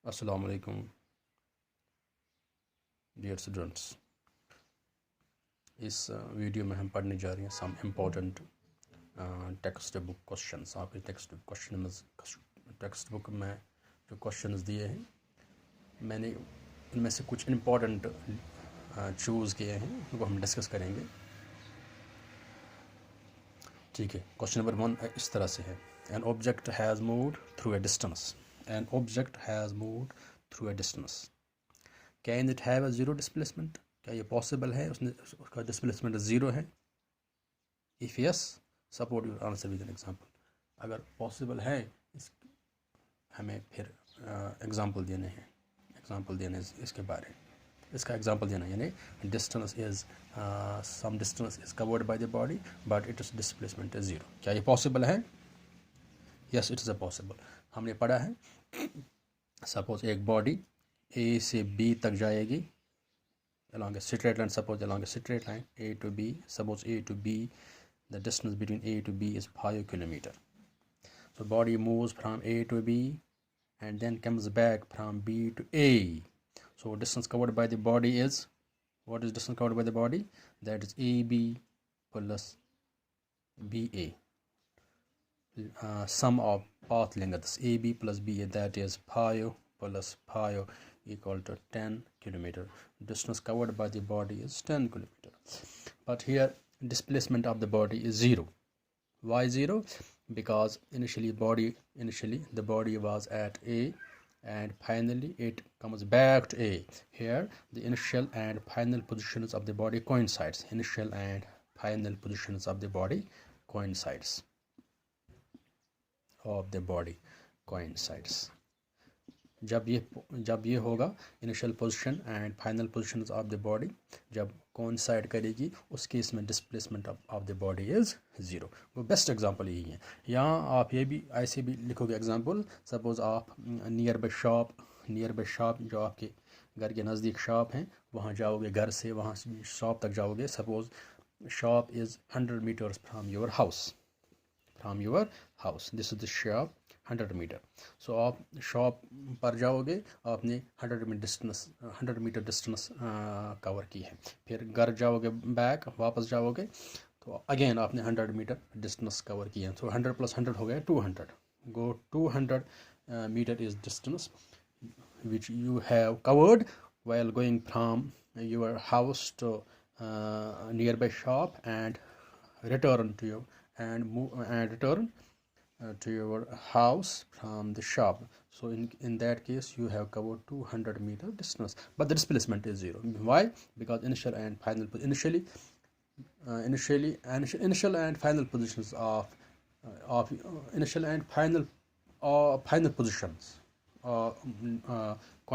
अस्सलाम वालेकुम dear students. इस वीडियो में हम पढ़ने जा रहे हैं some important textbook questions. आपके टेक्स्ट बुक में जो क्वेश्चंस दिए हैं मैंने उनमें से कुछ इम्पोर्टेंट चूज़ किए हैं, उनको हम डिस्कस करेंगे। ठीक है, क्वेश्चन नंबर 1 इस तरह से है। An object has moved through a distance. An object has moved through a distance. Can it have a zero displacement? क्या ये पॉसिबल है उसका डिस्प्लेसमेंट ज़ीरो है? If yes, support your answer with an example. अगर possible है हमें फिर example देने हैं, इसके बारे में। इसका एग्जांपल देना यानी distance is some distance is covered by the body but it is displacement is zero. क्या ये पॉसिबल है? Yes, it is a possible. हमने पढ़ा है, सपोज एक बॉडी ए से बी तक जाएगी along a straight line. Suppose along a straight line A to B, suppose A to B, the distance between A to B is 5 kilometer. So body moves from A to B and then comes back from B to A. So distance covered by the body is, what is distance covered by the body? That is AB plus BA. Sum of path lengths AB plus BA, that is 5 plus 5 equal to 10 kilometer. Distance covered by the body is 10 kilometer. But here displacement of the body is 0. Why 0? Because initially the body was at A and finally it comes back to A. Here the initial and final positions of the body coincides. Initial and final positions of the body coincides. Of the body coincides. जब ये होगा initial position and final positions of the body जब coincide करेगी, उस case में displacement of the body is zero. वो best example यही है। यहाँ आप ये भी ऐसे भी लिखोगे एग्जांपल। सपोज आप नियर बाय शॉप जो आपके घर के नज़दीक शॉप हैं, वहाँ जाओगे, घर से वहाँ शॉप तक जाओगे। Suppose shop is 100 metres from your house. This is the shop 100 metre. So आप शॉप पर जाओगे, आपने 100 मीटर डिस्टेंस कवर की है। फिर घर जाओगे, बैक वापस जाओगे तो अगेन आपने 100 मीटर डिस्टेंस कवर किया है। सो 100 प्लस 100 हो गया 200। गो 200 metre is distance which you have covered while going from your house to nearby shop and return to your house from the shop. So in that case you have covered 200 meter distance, but the displacement is 0. Why? Because initial and final positions of initial and final positions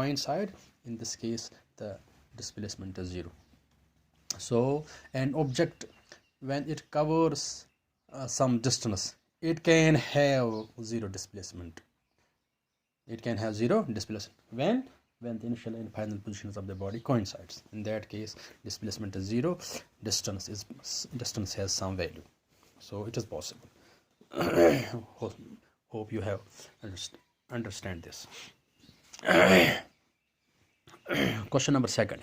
coincide. In this case the displacement is 0. So an object, when it covers some distance, it can have zero displacement. When the initial and final positions of the body coincides. In that case displacement is 0. Distance has some value, so it is possible. hope you have understand this. Question number 2.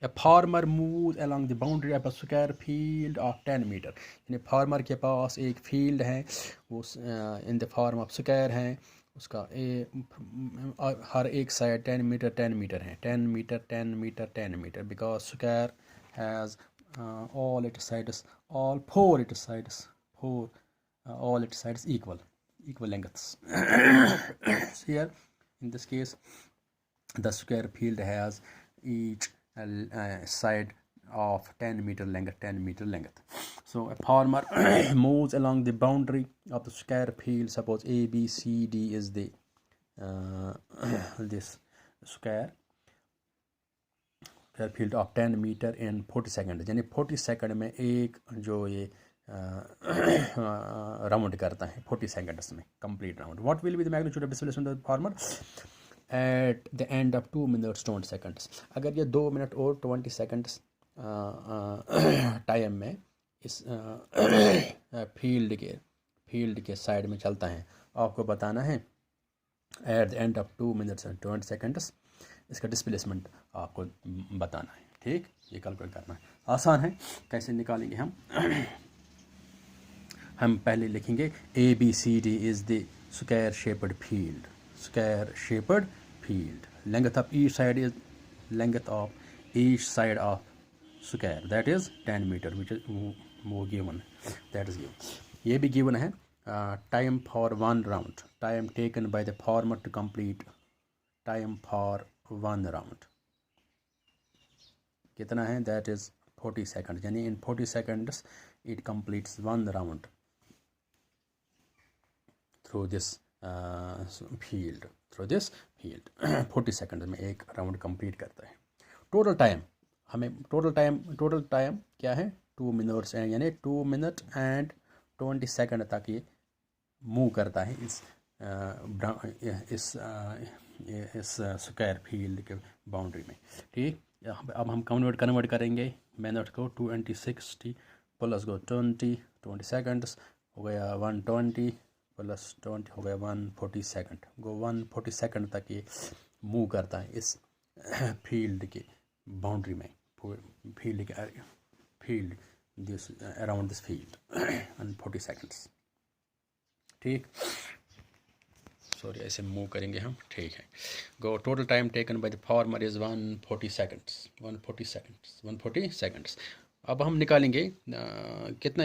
A farmer moves along the boundary of a square field of 10 meter. यानी farmer के पास एक field है, वो in the form of square है, उसका हर एक side 10 metre 10 metre है। 10 metre 10 metre 10 metre, because square has all its sides equal lengths. Here in this case the square field has each side of 10 meter length. So a farmer moves along the boundary of the square field. Suppose A B C D is the this square field of 10 meter in 40 seconds. यानी 40 second में एक जो ये round करता है 40 seconds में complete round. What will be the magnitude of displacement of the farmer at the end of 2 minutes 20 seconds. अगर ये 2 मिनट और 20 सेकंड्स टाइम में इस फील्ड के साइड में चलता है, आपको बताना है at the end of 2 minutes and 20 seconds इसका डिस्प्लेसमेंट आपको बताना है। ठीक, ये कैलकुलेट करना है, आसान है। कैसे निकालेंगे हम पहले लिखेंगे ABCD is the square shaped field, square shaped field, length of each side is length of each side of square that is 10 metre which is वो गिवन, दैट इज गिवन। ये भी गिवन है time for 1 round, time taken by the farmer to complete time for 1 round कितना है, that is 40 second, यानी in 40 seconds it completes 1 round through this field, 40 second में एक round complete करता है। टोटल टाइम हमें टोटल टाइम क्या है 2 मिनट्स, यानी 2 मिनट एंड 20 सेकंड तक ये मूव करता है इस स्क्वायर फील्ड के बाउंड्री में। ठीक, अब हम कन्वर्ट करेंगे मिनट को 2 × 60 प्लस को 20 सेकंड्स हो गया 120 प्लस 20 हो गया 140 सेकंड। गो 140 सेकंड तक ये मूव करता है इस फील्ड के बाउंड्री में, field this around this field 140 seconds. ठीक, सॉरी ऐसे मूव करेंगे हम। ठीक है, go total time taken by the farmer is 140 seconds. अब हम निकालेंगे कितना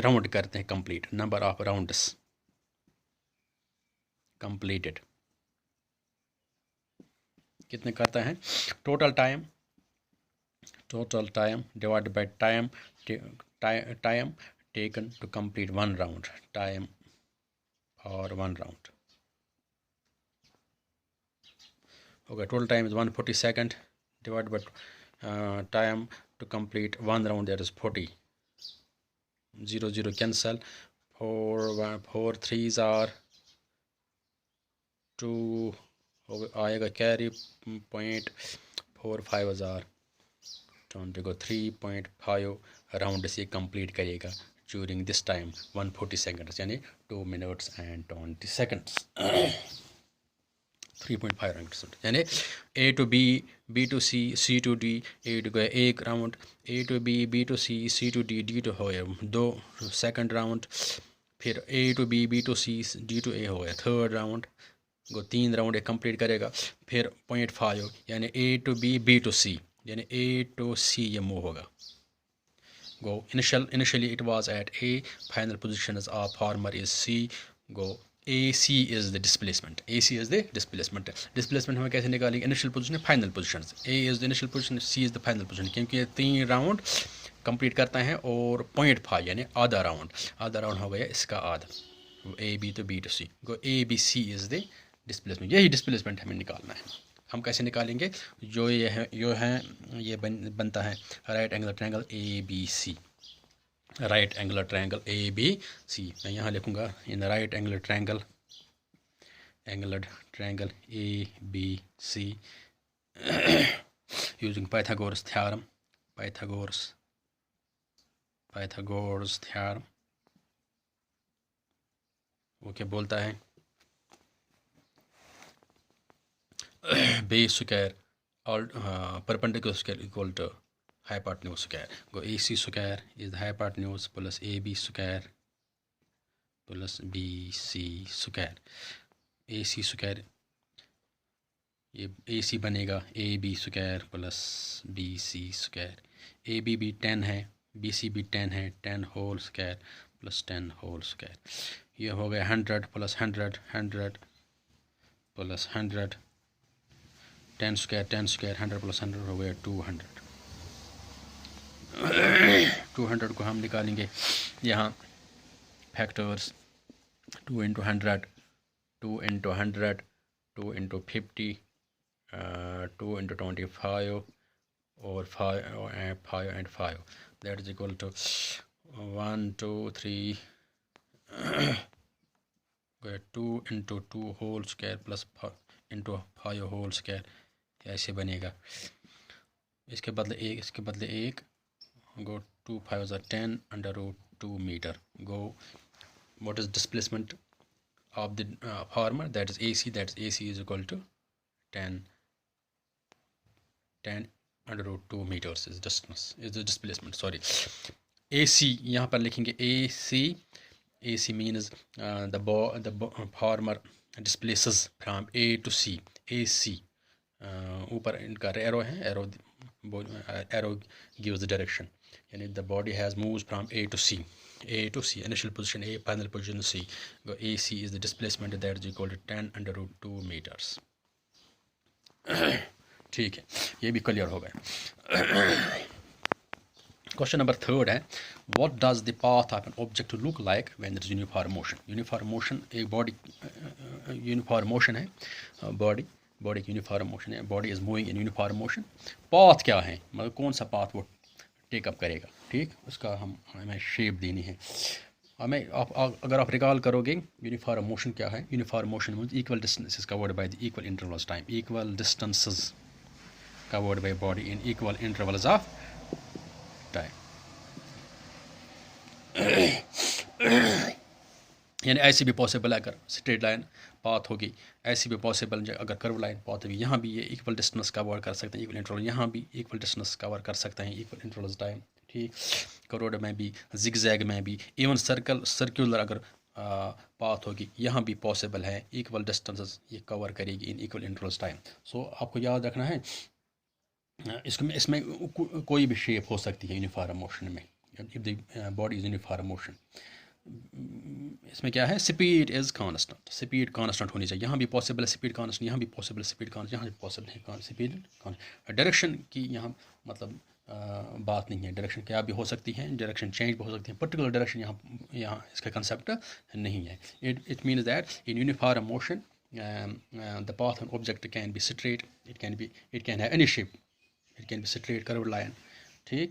राउंड करते हैं complete, number of rounds completed कितने करता है, total time divided by time taken to complete 1 round, time और 1 राउंड हो गया। Total time is 140 second divided by time to complete 1 round, that is 40, 0 0 cancel, 4 3s are 2 आएगा carry, 0.45 are 20 को 3.5 round से complete करेगा ड्यूरिंग दिस टाइम 140 सेकंड्स, यानी 2 minutes and 20 seconds 3.5 round, यानी A to B, B to C, C to D, A to गया 1 round, A to B, B to C, C to D, D to हो गया 2 second round, फिर A to B, B to C, D to A हो गया 3rd round, गो 3 round एक complete करेगा, फिर 0.5 यानी A to B, B to C, यानी A to C ये मूव होगा। Go initially it was at A, final position of farmer is C, go AC is the displacement, AC is the displacement हमें कैसे निकालेंगे, initial position है, final position, A is the initial position, C is the final position, क्योंकि ये 3 round complete करता है और 0.5 यानी आधा राउंड हो गया इसका आधा, A B to B to C, go A B C is the displacement, यही डिस्प्लेसमेंट हमें निकालना है। हम कैसे निकालेंगे, जो ये बनता है right angle triangle ABC, right angle triangle ABC, मैं यहाँ लिखूँगा in right angle triangle ABC using Pythagoras theorem, Pythagoras theorem वो क्या बोलता है, base square all perpendicular square equal to hypotenuse square, go AC square is the hypotenuse plus AB square plus BC square, AC square ये AC बनेगा AB square plus BC square, AB भी 10 है, BC भी 10 है, 10 whole square plus 10 whole square, ये हो गया 100 plus 100 plus 100, 10 square 100 plus 100 हो गया 200 को हम निकालेंगे यहाँ फैक्टर्स 2 × 100, 2 × 100, 2 × 50, 2 × 25 और 5 and 5, that is equal to 1 2 3 2 × 2 whole square plus into 5 whole square, ऐसे बनेगा। इसके बदले एक गो 2 5 10 √2 मीटर। गो what is displacement of the farmer, that is AC, that is AC is equal to 10 under root 2 meters is distance, is the displacement, sorry. AC यहाँ पर लिखेंगे AC means the farmer displaces from A to C. AC ऊपर इनका arrow है, arrow gives the direction, यानी the body has moves from A to C, initial position A, final position C. AC is the displacement, that is equal to 10 under root 2 meters. ठीक है, ये भी clear हो गया. Question number 3 है, what does the path of an object look like when there is uniform motion. Uniform motion, एक body uniform motion है, body की यूनिफॉर्म मोशन है, body is moving in uniform motion. Path क्या है, मतलब कौन सा पाथ वो टेकअप करेगा, ठीक, उसका हमें शेप देनी है. हमें अगर आप रिकॉल करोगे यूनिफॉर्म मोशन क्या है, uniform motion means equal distance covered by the equal intervals time, equal distances covered by body in equal intervals of time. यानी ऐसी भी पॉसिबल है, अगर स्ट्रेट लाइन पाथ होगी, ऐसी भी पॉसिबल अगर कर्व लाइन पाथ होगी, यहाँ भी ये इक्वल डिस्टेंस कवर कर सकते हैं, इक्वल इंटरवल, यहाँ भी इक्वल डिस्टेंस कवर कर सकते हैं, इक्वल इंटरवल्स टाइम, ठीक. करोड़ में भी, जिगजैग में भी, इवन सर्कुलर अगर पाथ होगी, यहाँ भी पॉसिबल है, इक्वल डिस्टेंसेस ये कवर करेगी इन इक्वल इंटरवल्स टाइम. सो आपको याद रखना है, इसमें कोई भी शेप हो सकती है यूनिफॉर्म मोशन में, if the body is uniform motion. इसमें क्या है, speed is constant, speed constant होनी चाहिए, यहाँ भी पॉसिबल है स्पीड कांस्टेंट, यहाँ भी पॉसिबल स्पीड कांस्टेंट, यहाँ भी पॉसिबल है स्पीड कांस्टेंट. डायरेक्शन की यहाँ मतलब बात नहीं है, डायरेक्शन क्या भी हो सकती है, डायरेक्शन चेंज भी हो सकती है, पर्टिकुलर डायरेक्शन यहाँ इसका कंसेप्ट नहीं है. It means that in uniform motion the path of object can be straight, it can have any shape, it can be straight curved line, ठीक.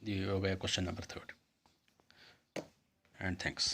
ये हो गया क्वेश्चन नंबर 3 and thanks.